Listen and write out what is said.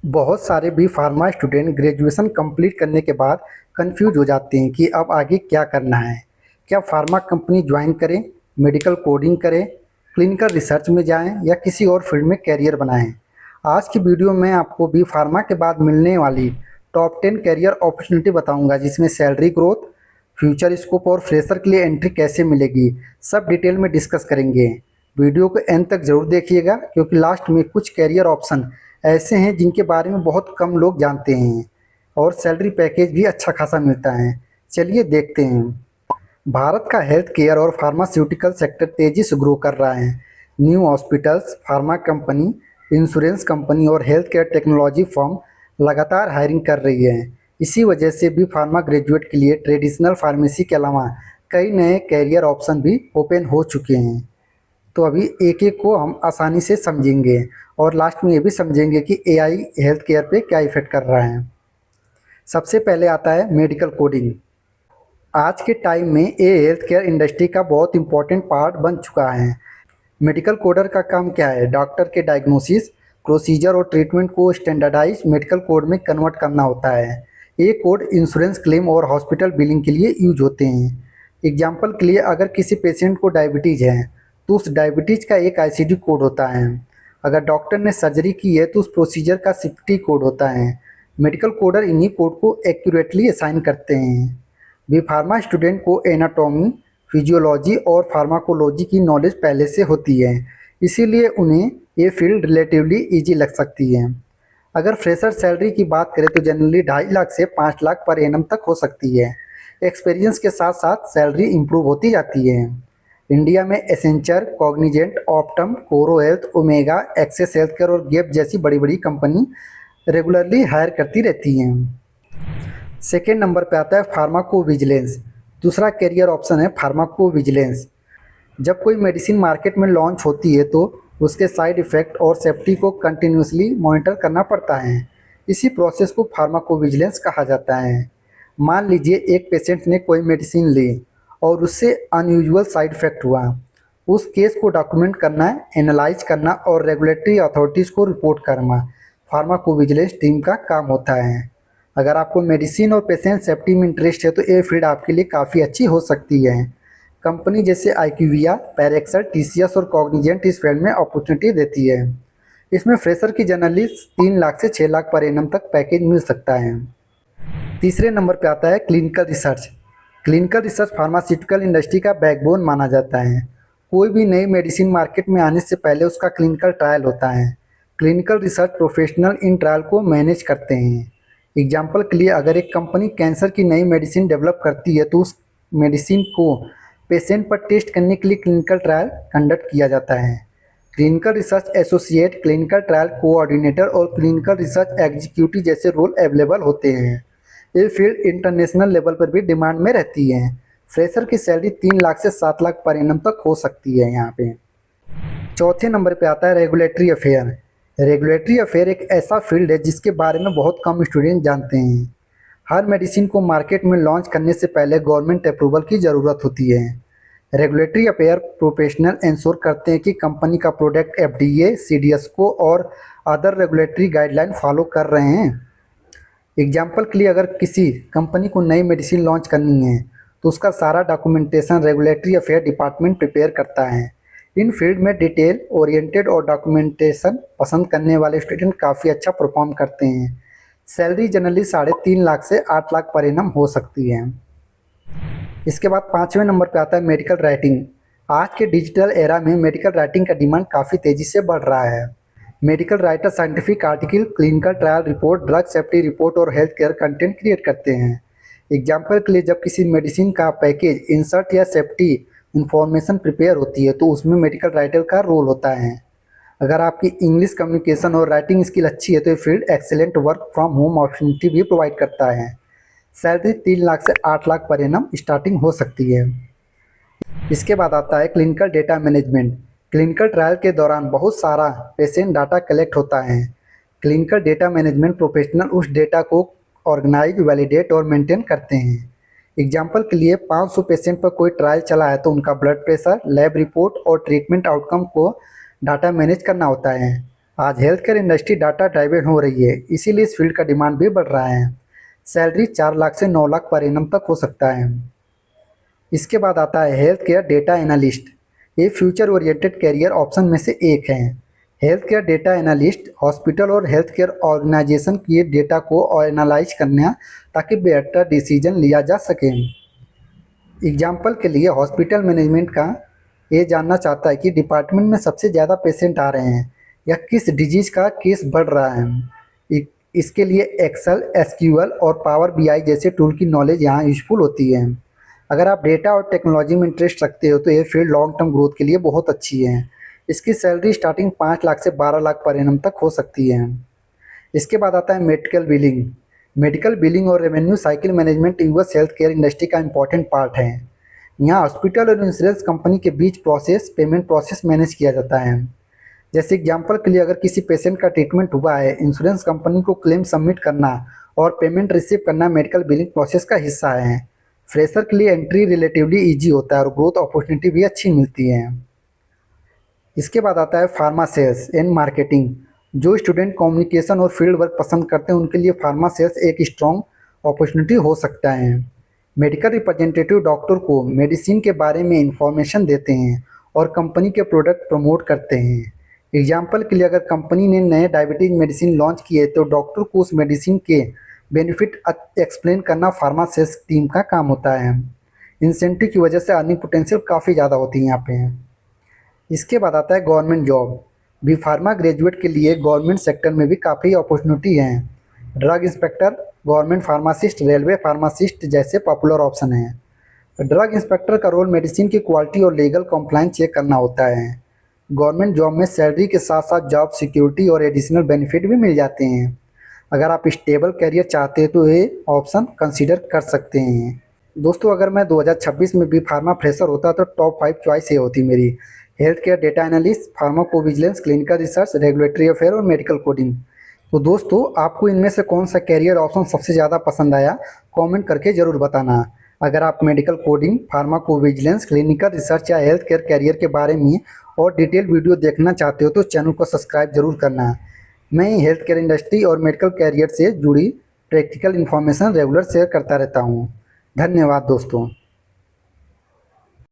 बहुत सारे B pharma student graduation complete करने के बाद कंफ्यूज हो जाते हैं कि अब आगे क्या करना है। क्या फार्मा कंपनी ज्वाइन करें, मेडिकल कोडिंग करें, क्लिनिकल रिसर्च में जाएं या किसी और फील्ड में कैरियर बनाएं। आज की वीडियो में आपको बी फार्मा के बाद मिलने वाली टॉप 10 कैरियर अपॉर्चुनिटी बताऊंगा, जिसमें सैलरी ग्रोथ, फ्यूचर स्कोप और फ्रेशर के लिए एंट्री कैसे मिलेगी, सब डिटेल में डिस्कस करेंगे। वीडियो को एंड तक जरूर देखिएगा, क्योंकि लास्ट में कुछ कैरियर ऑप्शन ऐसे हैं जिनके बारे में बहुत कम लोग जानते हैं और सैलरी पैकेज भी अच्छा खासा मिलता है। चलिए देखते हैं। भारत का हेल्थ केयर और फार्मास्यूटिकल सेक्टर तेजी से ग्रो कर रहा है। New hospitals, pharma company, insurance company और हेल्थ केयर टेक्नोलॉजी फर्म लगातार हायरिंग कर रही है। इसी वजह से भी फार्मा ग्रेजुएट के लिए ट्रेडिशनल फार्मेसी के अलावा कई नए कैरियर ऑप्शन भी ओपन हो चुके हैं। तो अभी एक एक को हम आसानी से समझेंगे और लास्ट में ये भी समझेंगे कि एआई हेल्थ केयर पे क्या इफेक्ट कर रहा है। सबसे पहले आता है मेडिकल कोडिंग। आज के टाइम में ये हेल्थ केयर इंडस्ट्री का बहुत इंपॉर्टेंट पार्ट बन चुका है। मेडिकल कोडर का काम क्या है? डॉक्टर के डायग्नोसिस, प्रोसीजर और ट्रीटमेंट को स्टैंडर्डाइज मेडिकल कोड में कन्वर्ट करना होता है। ये कोड इंश्योरेंस क्लेम और हॉस्पिटल बिलिंग के लिए यूज होते हैं। एग्जाम्पल के लिए, अगर किसी पेशेंट को डायबिटीज़ है तो उस डायबिटीज़ का एक आईसीडी कोड होता है। अगर डॉक्टर ने सर्जरी की है तो उस प्रोसीजर का सीपीटी कोड होता है। मेडिकल कोडर इन्हीं कोड को एक्यूरेटली असाइन करते हैं। बी फार्मा स्टूडेंट को एनाटॉमी, फिजियोलॉजी और फार्माकोलॉजी की नॉलेज पहले से होती है, इसीलिए उन्हें ये फील्ड रिलेटिवली इजी लग सकती है। अगर फ्रेशर सैलरी की बात करें तो जनरली 2.5 लाख से 5 लाख पर एनम तक हो सकती है। एक्सपीरियंस के साथ साथ सैलरी इंप्रूव होती जाती है। इंडिया में एसेंचर, कॉग्निजेंट, ऑप्टम, कोरो health, Omega, Access health care और गेप जैसी बड़ी बड़ी कंपनी रेगुलरली हायर करती रहती हैं। सेकेंड नंबर पे आता है फार्माको विजिलेंस। दूसरा कैरियर ऑप्शन है फार्माको विजिलेंस। जब कोई मेडिसिन मार्केट में लॉन्च होती है तो उसके साइड इफ़ेक्ट और सेफ्टी को कंटिन्यूसली मॉनिटर करना पड़ता है। इसी प्रोसेस को फार्माको विजिलेंस कहा जाता है। मान लीजिए एक पेशेंट ने कोई मेडिसिन ली और उससे अनयूजुअल साइड इफ़ेक्ट हुआ। उस केस को डॉक्यूमेंट करना, एनालाइज करना और रेगुलेटरी अथॉरिटीज़ को रिपोर्ट करना फार्माको विजिलेंस टीम का काम होता है। अगर आपको मेडिसिन और पेशेंट सेफ्टी में इंटरेस्ट है तो ये फील्ड आपके लिए काफ़ी अच्छी हो सकती है। कंपनी जैसे आईक्यूविया, पैरेक्सर, टीसीएस और कॉग्निजेंट इस फील्ड में अपॉर्चुनिटी देती है। इसमें फ्रेशर की जनरली 3 लाख से 6 लाख पर एनम तक पैकेज मिल सकता है। तीसरे नंबर पे आता है clinical research. Clinical research pharmaceutical industry का बैकबोन माना जाता है। कोई भी नई मेडिसिन मार्केट में आने से पहले उसका क्लिनिकल ट्रायल होता है। Clinical research professional in trial को मैनेज करते हैं। एग्जाम्पल के लिए, अगर एक कंपनी कैंसर की नई मेडिसिन डेवलप करती है तो उस मेडिसिन को पेशेंट पर टेस्ट करने के लिए क्लिनिकल ट्रायल कंडक्ट किया जाता है। Clinical research associate, clinical trial coordinator और क्लिनिकल रिसर्च एग्जीक्यूटिव जैसे रोल अवेलेबल होते हैं। ये फील्ड इंटरनेशनल लेवल पर भी डिमांड में रहती है। फ्रेशर की सैलरी 3 लाख से 7 लाख पर एनम तक हो सकती है यहाँ पे। चौथे नंबर पे आता है रेगुलेटरी अफेयर। रेगुलेटरी अफेयर एक ऐसा फील्ड है जिसके बारे में बहुत कम स्टूडेंट जानते हैं। हर मेडिसिन को मार्केट में लॉन्च करने से पहले गवर्नमेंट अप्रूवल की ज़रूरत होती है। रेगुलेटरी अफेयर प्रोफेशनल इंश्योर करते हैं कि कंपनी का प्रोडक्ट एफडीए, सीडीएसको और अदर रेगुलेटरी गाइडलाइन फॉलो कर रहे हैं। एग्जाम्पल के लिए, अगर किसी कंपनी को नई मेडिसिन लॉन्च करनी है तो उसका सारा documentation regulatory affair department prepare करता है। इन फील्ड में डिटेल ओरिएंटेड और डॉक्यूमेंटेशन पसंद करने वाले स्टूडेंट काफ़ी अच्छा परफॉर्म करते हैं। सैलरी जनरली 3.5 लाख से 8 लाख पर एनम हो सकती है। इसके बाद पाँचवें नंबर पे आता है मेडिकल राइटिंग। आज के डिजिटल एरा में मेडिकल राइटिंग का डिमांड काफ़ी तेज़ी से बढ़ रहा है। Medical writer scientific article, clinical trial report, drug safety report और हेल्थ केयर कंटेंट क्रिएट करते हैं। एग्जाम्पल के लिए, जब किसी मेडिसिन का पैकेज, इंसर्ट या सेफ्टी इंफॉर्मेशन प्रिपेयर होती है तो उसमें मेडिकल राइटर का रोल होता है। अगर आपकी इंग्लिश कम्युनिकेशन और राइटिंग स्किल अच्छी है तो ये field excellent work from home opportunity भी प्रोवाइड करता है। सैलरी 3 लाख से 8 लाख पर एनम स्टार्टिंग हो सकती है। इसके बाद आता है clinical data management. Clinical trial के दौरान बहुत सारा पेशेंट डाटा कलेक्ट होता है। क्लिनिकल डेटा मैनेजमेंट प्रोफेशनल उस डेटा को ऑर्गेनाइज, वैलिडेट और मेंटेन करते हैं। एग्जाम्पल के लिए, 500 पेशेंट पर कोई ट्रायल चला है तो उनका ब्लड प्रेशर, लैब रिपोर्ट और ट्रीटमेंट आउटकम को डाटा मैनेज करना होता है। आज health care industry data driven हो रही है, इसीलिए इस फील्ड का डिमांड भी बढ़ रहा है। सैलरी 4 लाख से 9 लाख पर एनम तक हो सकता है। इसके बाद आता है हेल्थ केयर डेटा एनालिस्ट। ये फ्यूचर ओरिएंटेड कैरियर ऑप्शन में से एक है। Health care data analyst hospital और हेल्थ केयर ऑर्गेनाइजेशन के डेटा को एनालाइज करना ताकि बेहतर डिसीजन लिया जा सके। एग्जाम्पल के लिए हॉस्पिटल मैनेजमेंट का ये जानना चाहता है कि डिपार्टमेंट में सबसे ज़्यादा पेशेंट आ रहे हैं या किस डिजीज़ का केस बढ़ रहा है। इसके लिए एक्सेल, एसक्यूएल और पावर बीआई जैसे टूल की नॉलेज यहाँ यूजफुल होती है। अगर आप डेटा और टेक्नोलॉजी में इंटरेस्ट रखते हो तो ये फील्ड लॉन्ग टर्म ग्रोथ के लिए बहुत अच्छी है। इसकी सैलरी स्टार्टिंग 5 लाख से 12 लाख पर एनम तक हो सकती है। इसके बाद आता है मेडिकल बिलिंग। मेडिकल बिलिंग और revenue cycle management US health care industry का इंपॉर्टेंट पार्ट है। यहाँ हॉस्पिटल और इंश्योरेंस कंपनी के बीच पेमेंट प्रोसेस मैनेज किया जाता है। जैसे एग्जांपल के लिए अगर किसी पेशेंट का ट्रीटमेंट हुआ है, इंश्योरेंस कंपनी को क्लेम सबमिट करना और पेमेंट रिसीव करना मेडिकल बिलिंग प्रोसेस का हिस्सा है। फ्रेशर के लिए एंट्री रिलेटिवली ईजी होता है और ग्रोथ अपॉर्चुनिटी भी अच्छी मिलती है। इसके बाद आता है फार्मा सेल्स एंड मार्केटिंग। जो स्टूडेंट कम्युनिकेशन और फील्ड वर्क पसंद करते हैं उनके लिए फार्मा सेल्स एक स्ट्रॉन्ग अपॉर्चुनिटी हो सकता है। मेडिकल रिप्रेजेंटेटिव डॉक्टर को मेडिसिन के बारे में इंफॉर्मेशन देते हैं और कंपनी के प्रोडक्ट प्रमोट करते हैं। एग्जाम्पल के लिए अगर कंपनी ने नए डायबिटीज मेडिसिन लॉन्च किए तो डॉक्टर को उस मेडिसिन के बेनिफिट एक्सप्लेन करना फार्मा सेल्स टीम का काम होता है। इंसेंटिव की वजह से अर्निंग पोटेंशियल काफ़ी ज़्यादा होती है यहाँ पे। इसके बाद आता है government job. B pharma graduate के लिए गवर्नमेंट सेक्टर में भी काफ़ी अपॉर्चुनिटी हैं। Drug inspector, government pharmacist, railway pharmacist जैसे पॉपुलर ऑप्शन हैं। ड्रग इंस्पेक्टर का रोल मेडिसिन की क्वालिटी और लीगल कंप्लाइंस चेक करना होता है। गवर्नमेंट जॉब में सैलरी के साथ साथ जॉब सिक्योरिटी और एडिशनल बेनिफिट भी मिल जाते हैं। अगर आप स्टेबल करियर चाहते हैं तो ये ऑप्शन कंसीडर कर सकते हैं। दोस्तों, अगर मैं 2026 में भी फार्मा फ्रेशर होता तो टॉप 5 चॉइस ये होती मेरी। Health care data analyst, pharmacovigilance, clinical research, regulatory affair और मेडिकल कोडिंग। तो दोस्तों, आपको इनमें से कौन सा कैरियर ऑप्शन सबसे ज़्यादा पसंद आया, कमेंट करके ज़रूर बताना। अगर आप medical coding, pharmacovigilance, clinical research या हेल्थ केयर कैरियर के बारे में और डिटेल वीडियो देखना चाहते हो तो चैनल को सब्सक्राइब जरूर करना। मैं हेल्थ केयर इंडस्ट्री और मेडिकल कैरियर से जुड़ी प्रैक्टिकल इन्फॉर्मेशन रेगुलर शेयर करता रहता हूँ। धन्यवाद दोस्तों।